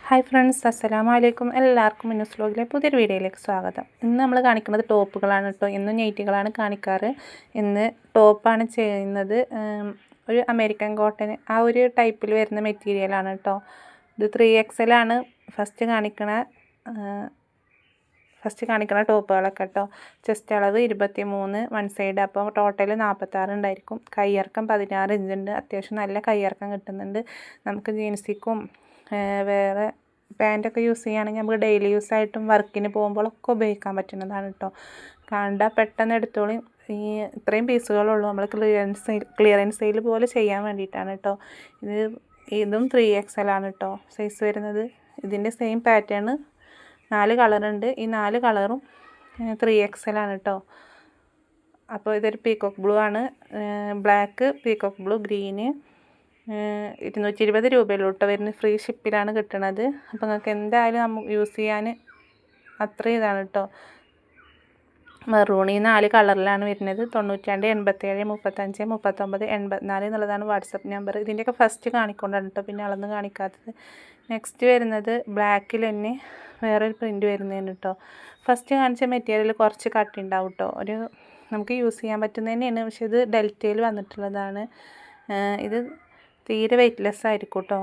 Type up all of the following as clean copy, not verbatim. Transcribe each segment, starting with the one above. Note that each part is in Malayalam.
ഹായ് ഫ്രണ്ട്സ്, അസ്സലാമു അലൈക്കും. എല്ലാവർക്കും മിന്നൂസ് വ്ലോഗിലെ പുതിയൊരു വീഡിയോയിലേക്ക് സ്വാഗതം. ഇന്ന് നമ്മൾ കാണിക്കുന്നത് ടോപ്പുകളാണ് കേട്ടോ. എന്നും നൈറ്റികളാണ് കാണിക്കാറ്. ഇന്ന് ടോപ്പാണ് ചെയ്യുന്നത്. ഒരു അമേരിക്കൻ കോട്ടൺ ആ ഒരു ടൈപ്പിൽ വരുന്ന മെറ്റീരിയലാണ് കേട്ടോ. ഇത് 3XL ആണ് ഫസ്റ്റ് കാണിക്കണ ടോപ്പുകളൊക്കെ കേട്ടോ. ചെസ്റ്റ് അളവ് 23 വൺ സൈഡ്, അപ്പോൾ ടോട്ടൽ 46 ഉണ്ടായിരിക്കും. കയ്യിറക്കം 16 ഇഞ്ചുണ്ട്. അത്യാവശ്യം നല്ല കയ്യിറക്കം കിട്ടുന്നുണ്ട്. നമുക്ക് ജീൻസിക്കും വേറെ പാൻറ്റൊക്കെ യൂസ് ചെയ്യുകയാണെങ്കിൽ നമുക്ക് ഡെയിലി യൂസായിട്ടും വർക്കിന് പോകുമ്പോഴൊക്കെ ഉപയോഗിക്കാൻ പറ്റുന്നതാണ് കേട്ടോ. കണ്ടാൽ പെട്ടെന്ന് എടുത്തോളി. ഇത്രയും പീസുകളുള്ളൂ. നമ്മൾ ക്ലിയറൻസ് സെയിൽ പോലെ ചെയ്യാൻ വേണ്ടിയിട്ടാണ് കേട്ടോ. ഇതും 3XL ആണ് കേട്ടോ സൈസ് വരുന്നത്. ഇതിൻ്റെ സെയിം പാറ്റേൺ 4 കളറുണ്ട്. ഈ 4 കളറും 3XL ആണ് കേട്ടോ. അപ്പോൾ ഇതൊരു പീക്കോക്ക് ബ്ലൂ ആണ്. ബ്ലാക്ക്, പീക്കോക്ക് ബ്ലൂ, ഗ്രീന് 220 രൂപയുള്ളൂ കേട്ടോ വരുന്നത്. ഫ്രീ ഷിപ്പിലാണ് കിട്ടുന്നത്. അപ്പോൾ നിങ്ങൾക്ക് എന്തായാലും നമുക്ക് യൂസ് ചെയ്യാൻ അത്രയും ഇതാണ് കേട്ടോ. മെറൂൺ ഈ 4 കളറിലാണ് വരുന്നത്. 92 87 35 39 84 എന്നുള്ളതാണ് വാട്സപ്പ് നമ്പർ. ഇതിൻ്റെയൊക്കെ ഫസ്റ്റ് കാണിക്കൊണ്ടാണ് കേട്ടോ, പിന്നെ അളന്ന് കാണിക്കാത്തത്. നെക്സ്റ്റ് വരുന്നത് ബ്ലാക്കിൽ തന്നെ വേറൊരു പ്രിൻറ്റ് വരുന്നതാണ് കേട്ടോ. ഫസ്റ്റ് കാണിച്ച മെറ്റീരിയൽ കുറച്ച് കട്ടി ഉണ്ടാവും കേട്ടോ. നമുക്ക് യൂസ് ചെയ്യാൻ പറ്റുന്നത് തന്നെയാണ്. പക്ഷേ ഇത് ഡെൽറ്റയിൽ വന്നിട്ടുള്ളതാണ്. ഇത് തീരെ വെയ്റ്റ്ലെസ് ആയിരിക്കും കേട്ടോ.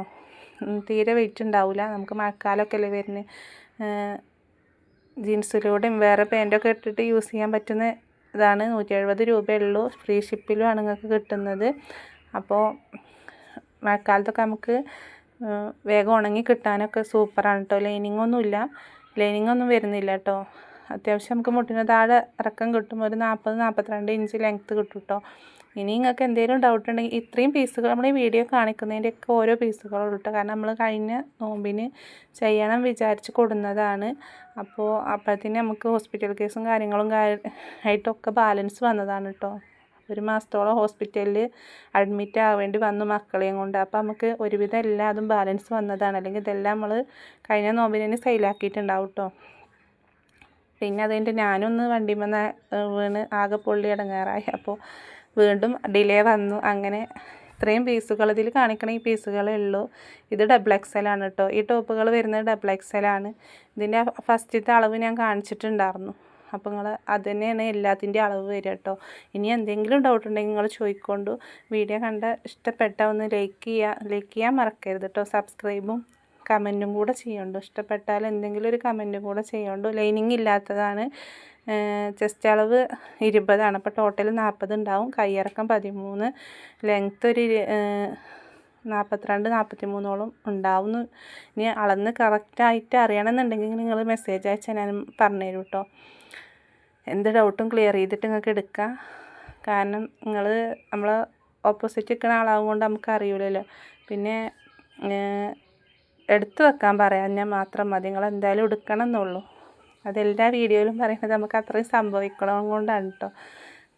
തീരെ വെയിറ്റ് ഉണ്ടാവില്ല. നമുക്ക് മഴക്കാലമൊക്കെ അല്ലേ വരുന്നത്. ജീൻസിലൂടെയും വേറെ പാൻറ്റൊക്കെ ഇട്ടിട്ട് യൂസ് ചെയ്യാൻ പറ്റുന്ന ഇതാണ്. 170 രൂപയുള്ളൂ. ഫ്രീ ഷിപ്പിലുമാണ് നിങ്ങൾക്ക് കിട്ടുന്നത്. അപ്പോൾ മഴക്കാലത്തൊക്കെ നമുക്ക് വേഗം ഉണങ്ങി കിട്ടാനൊക്കെ സൂപ്പറാണ് കേട്ടോ. ലൈനിങ് ഒന്നും വരുന്നില്ല കേട്ടോ. അത്യാവശ്യം നമുക്ക് മുട്ടിന് താഴെ ഇറക്കം കിട്ടും. ഒരു 40-42 ഇഞ്ച് ലെങ്ത്ത് കിട്ടും കേട്ടോ. ഇനി നിങ്ങൾക്ക് എന്തെങ്കിലും ഡൗട്ട് ഉണ്ടെങ്കിൽ ഇത്രയും പീസുകൾ നമ്മൾ ഈ വീഡിയോ കാണിക്കുന്നതിൻ്റെയൊക്കെ ഓരോ പീസുകളുള്ളൂ കേട്ടോ. കാരണം നമ്മൾ കഴിഞ്ഞ നോമ്പിന് ചെയ്യണം വിചാരിച്ച് കൊടുന്നതാണ്. അപ്പോഴത്തേന് നമുക്ക് ഹോസ്പിറ്റൽ കേസും കാര്യങ്ങളും ആയിട്ടൊക്കെ ബാലൻസ് വന്നതാണ് കേട്ടോ. 1 മാസത്തോളം ഹോസ്പിറ്റലിൽ അഡ്മിറ്റ് ആവേണ്ടി വന്നു മക്കളെയും കൊണ്ട്. അപ്പോൾ നമുക്ക് ഒരുവിധം എല്ലാതും ബാലൻസ് വന്നതാണ്. അല്ലെങ്കിൽ ഇതെല്ലാം നമ്മൾ കഴിഞ്ഞ നോമ്പിന് തന്നെ സെയിലാക്കിയിട്ടുണ്ടാവും കേട്ടോ. പിന്നെ അതുകഴിഞ്ഞിട്ട് ഞാനൊന്ന് വണ്ടിയിൽ വീണ് ആകെ പൊള്ളി ഇടങ്ങാറായി. അപ്പോൾ വീണ്ടും ഡിലേ വന്നു. അങ്ങനെ ഇത്രയും പീസുകൾ ഇതിൽ കാണിക്കണ ഈ പീസുകളേ ഉള്ളൂ. ഇത് XXL ആണ് കേട്ടോ. ഈ ടോപ്പുകൾ വരുന്നത് XXL ആണ്. ഇതിൻ്റെ ഫസ്റ്റത്തെ അളവ് ഞാൻ കാണിച്ചിട്ടുണ്ടായിരുന്നു. അപ്പോൾ നിങ്ങൾ അത് തന്നെയാണ് എല്ലാത്തിൻ്റെ അളവ് വരിക കേട്ടോ. ഇനി എന്തെങ്കിലും ഡൗട്ട് ഉണ്ടെങ്കിൽ നിങ്ങൾ ചോദിക്കൊണ്ടു. വീഡിയോ ഇഷ്ടപ്പെട്ടാൽ ഒന്ന് ലൈക്ക് ചെയ്യാൻ മറക്കരുത് കേട്ടോ. സബ്സ്ക്രൈബും കമൻറ്റും കൂടെ ചെയ്യണ്ടു. ഇഷ്ടപ്പെട്ടാൽ എന്തെങ്കിലും ഒരു കമൻറ്റും കൂടെ ചെയ്യണ്ടു. ലൈനിങ് ഇല്ലാത്തതാണ്. ചെസ്റ്റ് അളവ് 20 ആണ്. അപ്പോൾ ടോട്ടൽ 40 ഉണ്ടാവും. കയ്യിറക്കം 13, ലെങ്ത്ത് ഒരു 42-43 ഉണ്ടാവും. ഇനി അളന്ന് കറക്റ്റായിട്ട് അറിയണമെന്നുണ്ടെങ്കിൽ നിങ്ങൾ മെസ്സേജ് അയച്ചാൽ ഞാൻ പറഞ്ഞുതരും കേട്ടോ. എന്ത് ഡൗട്ടും ക്ലിയർ ചെയ്തിട്ട് നിങ്ങൾക്ക് എടുക്കാം. കാരണം നമ്മൾ ഓപ്പോസിറ്റ് നിൽക്കുന്ന ആളാവും കൊണ്ട് നമുക്ക് അറിയില്ലല്ലോ. പിന്നെ എടുത്തു വെക്കാൻ പറയാൻ മാത്രം മതി. നിങ്ങൾ എന്തായാലും എടുക്കണം എന്നുള്ളൂ. അതെല്ലാ വീഡിയോയിലും പറയുന്നത് നമുക്ക് അത്രയും സംഭവിക്കണം കൊണ്ടാണ് കേട്ടോ.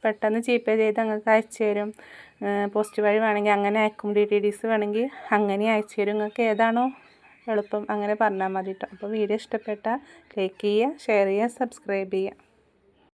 പെട്ടെന്ന് GPay ചെയ്ത് നിങ്ങൾക്ക് അയച്ചു തരും. പോസ്റ്റ് വഴി വേണമെങ്കിൽ അങ്ങനെ അയക്കും. DTDs വേണമെങ്കിൽ അങ്ങനെ അയച്ചു തരും. നിങ്ങൾക്ക് ഏതാണോ എളുപ്പം അങ്ങനെ പറഞ്ഞാൽ മതി കേട്ടോ. അപ്പോൾ വീഡിയോ ഇഷ്ടപ്പെട്ടാൽ ലൈക്ക് ചെയ്യുക, ഷെയർ ചെയ്യുക, സബ്സ്ക്രൈബ് ചെയ്യുക.